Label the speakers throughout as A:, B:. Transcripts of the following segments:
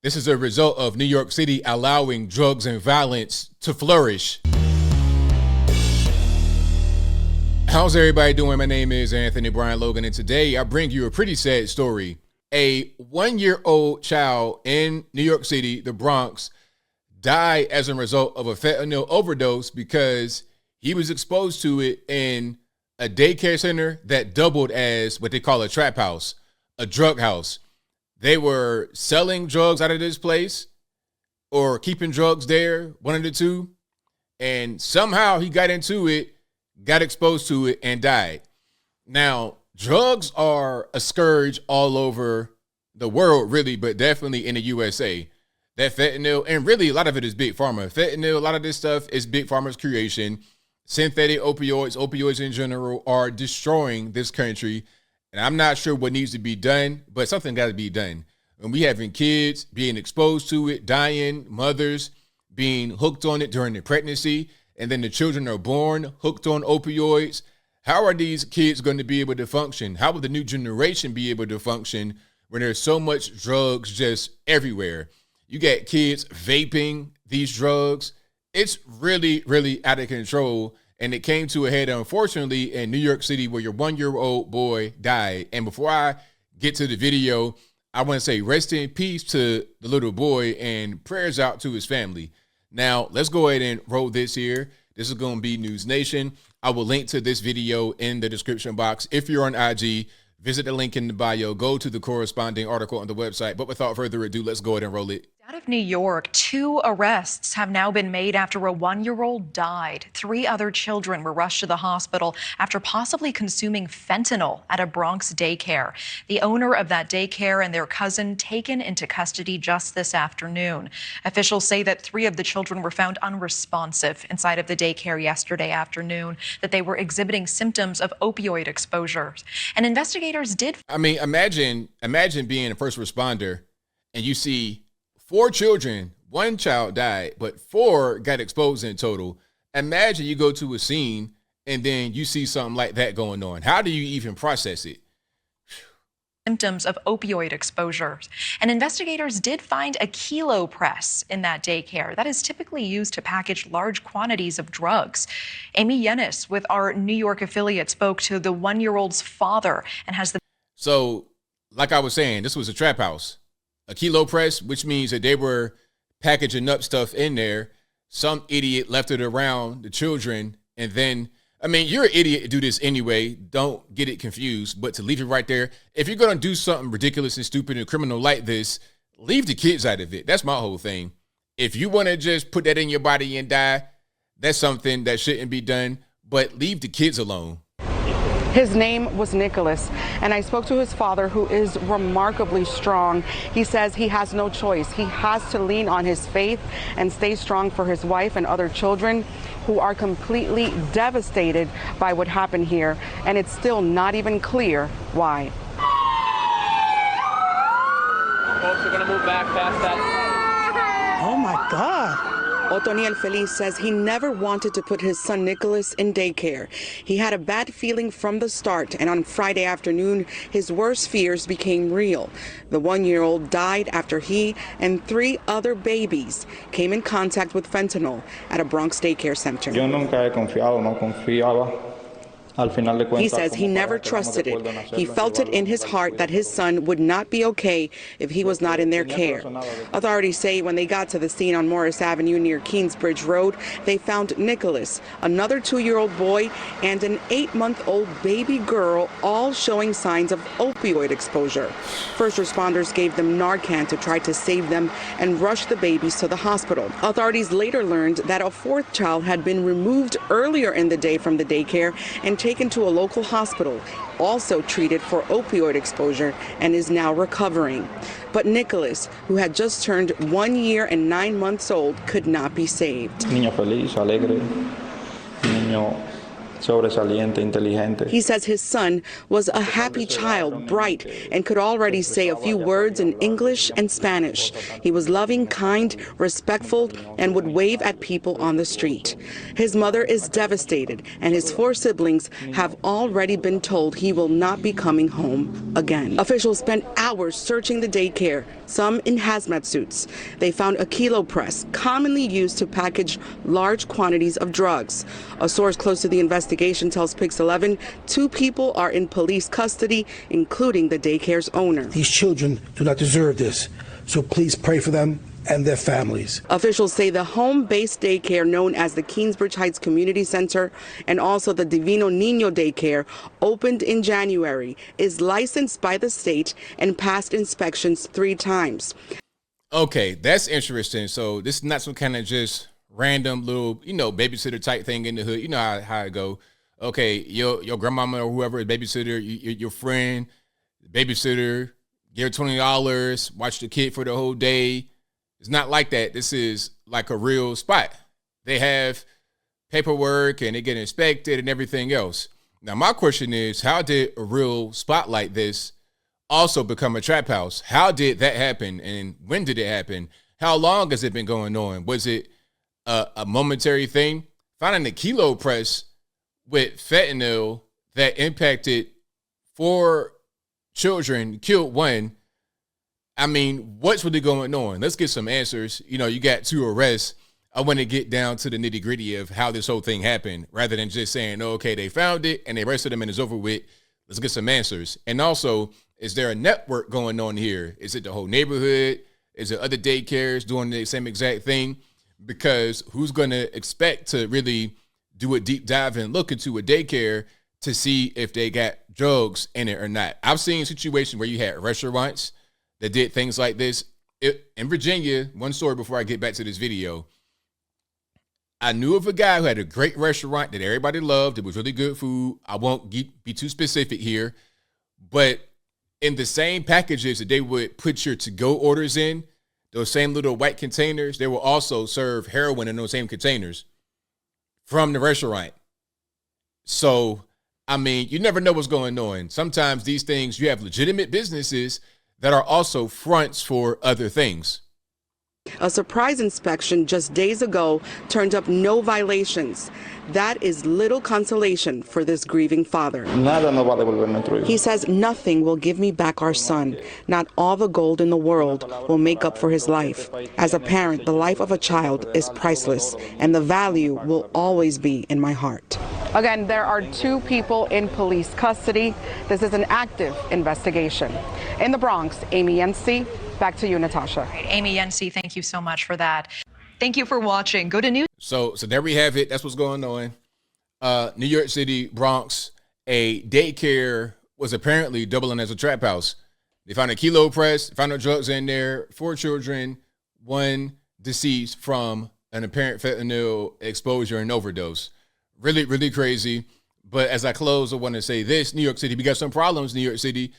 A: This is a result of New York City allowing drugs and violence to flourish. How's everybody doing? My name is Anthony Brian Logan, and today I bring you a pretty sad story. A 1-year-old child in New York City, the Bronx, died as a result of a fentanyl overdose because he was exposed to it in a daycare center that doubled as what they call a trap house, a drug house. They were selling drugs out of this place or keeping drugs there, one of the two. And somehow he got into it, got exposed to it, and died. Now, drugs are a scourge all over the world, really, but definitely in the USA. That fentanyl, and really a lot of it is big pharma. Fentanyl, a lot of this stuff is big pharma's creation. Synthetic opioids in general are destroying this country. And I'm not sure what needs to be done, but something got to be done. And we having kids being exposed to it, dying, mothers being hooked on it during their pregnancy, and then the children are born hooked on opioids. How are these kids going to be able to function? How will the new generation be able to function when there's so much drugs just everywhere? You got kids vaping these drugs. It's really, really out of control. And it came to a head, unfortunately, in New York City where your 1-year-old boy died. And before I get to the video, I want to say rest in peace to the little boy and prayers out to his family. Now, let's go ahead and roll this here. This is going to be News Nation. I will link to this video in the description box. If you're on IG, visit the link in the bio. Go to the corresponding article on the website. But without further ado, let's go ahead and roll it.
B: Out of New York, 2 arrests have now been made after a 1-year-old died. 3 other children were rushed to the hospital after possibly consuming fentanyl at a Bronx daycare. The owner of that daycare and their cousin taken into custody just this afternoon. Officials say that 3 of the children were found unresponsive inside of the daycare yesterday afternoon, that they were exhibiting symptoms of opioid exposure. And investigators did.
A: I mean, imagine being a first responder and you see 4 children, 1 child died, but 4 got exposed in total. Imagine you go to a scene and then you see something like that going on. How do you even process it?
B: Symptoms of opioid exposure. And investigators did find a kilo press in that daycare that is typically used to package large quantities of drugs. Amy Yennis with our New York affiliate spoke to the 1-year-old's father and has the.
A: So, like I was saying, this was a trap house. A kilo press, which means that they were packaging up stuff in there. Some idiot left it around the children. And then, I mean, you're an idiot to do this anyway. Don't get it confused. But to leave it right there, if you're going to do something ridiculous and stupid and criminal like this, leave the kids out of it. That's my whole thing. If you want to just put that in your body and die, that's something that shouldn't be done. But leave the kids alone.
C: His name was Nicholas, and I spoke to his father, who is remarkably strong. He says he has no choice. He has to lean on his faith and stay strong for his wife and other children who are completely devastated by what happened here, and it's still not even clear why.
D: Folks are going to move back past that.
C: Oh my God. Otoniel Feliz says he never wanted to put his son Nicholas in daycare. He had a bad feeling from the start, and on Friday afternoon, his worst fears became real. The 1-year-old died after he and 3 other babies came in contact with fentanyl at a Bronx daycare center.
E: Yo nunca he confiado, no confiaba.
C: He says he never trusted it. He felt it in his heart that his son would not be okay if he was not in their care. Authorities say when they got to the scene on Morris Avenue near Kingsbridge Road, they found Nicholas, another 2-year-old boy, and an 8-month-old baby girl, all showing signs of opioid exposure. First responders gave them Narcan to try to save them and rushed the babies to the hospital. Authorities later learned that a 4th child had been removed earlier in the day from the daycare and taken to a local hospital, also treated for opioid exposure, and is now recovering. But Nicholas, who had just turned 1 year and 9 months old, could not be saved.
E: Niño feliz, alegre, niño sobresaliente, inteligente.
C: He says his son was a happy child, bright, and could already say a few words in English and Spanish. He was loving, kind, respectful, and would wave at people on the street. His mother is devastated, and his 4 siblings have already been told he will not be coming home again. Officials spent hours searching the daycare, some in hazmat suits. They found a kilo press, commonly used to package large quantities of drugs. A source close to the investigation tells Pix 11 2 people are in police custody, including the daycare's owner.
F: These children do not deserve this, so please pray for them and their families.
C: Officials say the home-based daycare known as the Kingsbridge Heights Community Center and also the Divino Niño daycare opened in January, is licensed by the state and passed inspections 3 times.
A: Okay, that's interesting. So this is not some kind of just random little, babysitter type thing in the hood. You know how it go. Okay, your grandmama or whoever is babysitter, your friend, babysitter, give her $20, watch the kid for the whole day. It's not like that. This is like a real spot. They have paperwork and they get inspected and everything else. Now, my question is, how did a real spot like this also become a trap house? How did that happen? And when did it happen? How long has it been going on? Was it a momentary thing? Finding a kilo press with fentanyl that impacted 4 children, killed 1. I mean, what's really going on? Let's get some answers. You got 2 arrests. I want to get down to the nitty gritty of how this whole thing happened rather than just saying, oh, okay, they found it and they arrested them and it's over with. Let's get some answers. And also, is there a network going on here? Is it the whole neighborhood? Is it other daycares doing the same exact thing? Because who's going to expect to really do a deep dive and look into a daycare to see if they got drugs in it or not? I've seen situations where you had restaurants that did things like this. In Virginia, one story before I get back to this video, I knew of a guy who had a great restaurant that everybody loved. It was really good food. I won't be too specific here, but in the same packages that they would put your to-go orders in, those same little white containers, they will also serve heroin in those same containers from the restaurant. So, I mean, you never know what's going on. Sometimes these things, you have legitimate businesses that are also fronts for other things.
C: A surprise inspection just days ago turned up no violations. That is little consolation for this grieving father.
E: Nada nos va a devolver nuestro hijo.
C: He says nothing will give me back our son. Not all the gold in the world will make up for his life. As a parent, the life of a child is priceless, and the value will always be in my heart. Again, there are 2 people in police custody. This is an active investigation. In the Bronx, Amy Yensi, back to you, Natasha.
B: Amy Yensi, thank you so much for that. Thank you for watching. Go to news.
A: So there we have it. That's what's going on. New York City, Bronx, a daycare was apparently doubling as a trap house. They found a kilo press, found no drugs in there, 4 children, 1 deceased from an apparent fentanyl exposure and overdose. Really, really crazy. But as I close, I want to say this, New York City, we got some problems, New York City.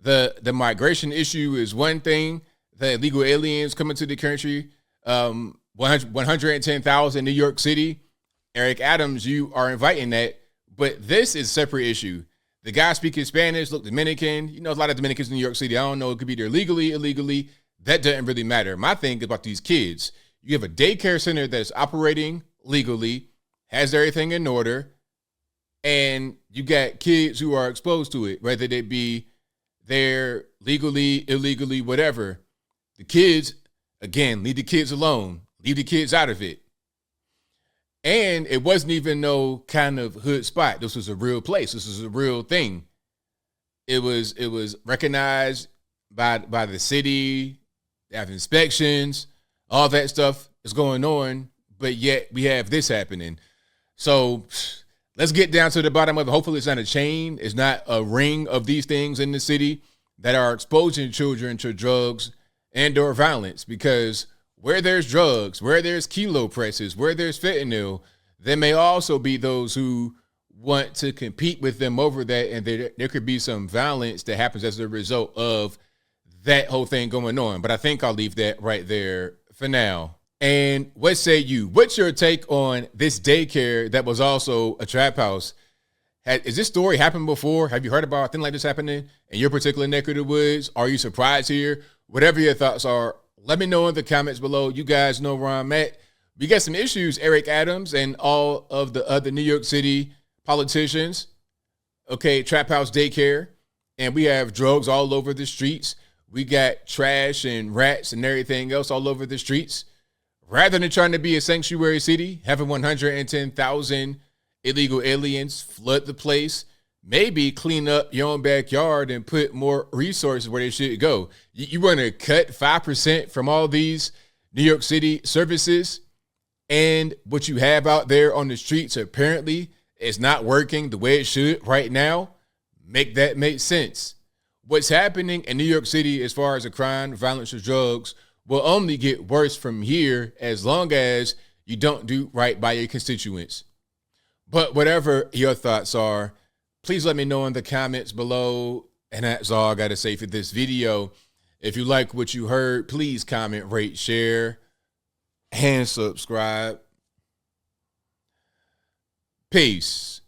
A: The migration issue is one thing. The illegal aliens coming to the country, 110,000 in New York City. Eric Adams, you are inviting that. But this is a separate issue. The guy speaking Spanish looked Dominican. A lot of Dominicans in New York City. I don't know. It could be there legally, illegally. That doesn't really matter. My thing is about these kids. You have a daycare center that's operating legally, has everything in order, and you got kids who are exposed to it, whether they be there legally, illegally, whatever. The kids, again, leave the kids alone. Leave the kids out of it. And it wasn't even no kind of hood spot. This was a real place. This was a real thing. It was recognized by the city. They have inspections. All that stuff is going on. But yet we have this happening. So let's get down to the bottom of it. Hopefully it's not a chain. It's not a ring of these things in the city that are exposing children to drugs and or violence, because where there's drugs, where there's kilo presses, where there's fentanyl, there may also be those who want to compete with them over that, and there could be some violence that happens as a result of that whole thing going on. But I think I'll leave that right there for now. And what say you? What's your take on this daycare that was also a trap house? Is this story happened before? Have you heard about a thing like this happening in your particular neck of the woods? Are you surprised here? Whatever your thoughts are, let me know in the comments below. You guys know where I'm at. We got some issues, Eric Adams and all of the other New York City politicians. Okay, Trap House Daycare. And we have drugs all over the streets. We got trash and rats and everything else all over the streets. Rather than trying to be a sanctuary city, having 110,000 illegal aliens flood the place, maybe clean up your own backyard and put more resources where they should go. You want to cut 5% from all these New York City services, and what you have out there on the streets apparently is not working the way it should right now. Make that make sense. What's happening in New York City as far as the crime, violence, or drugs will only get worse from here as long as you don't do right by your constituents. But whatever your thoughts are, please let me know in the comments below. And that's all I got to say for this video. If you like what you heard, please comment, rate, share, and subscribe. Peace.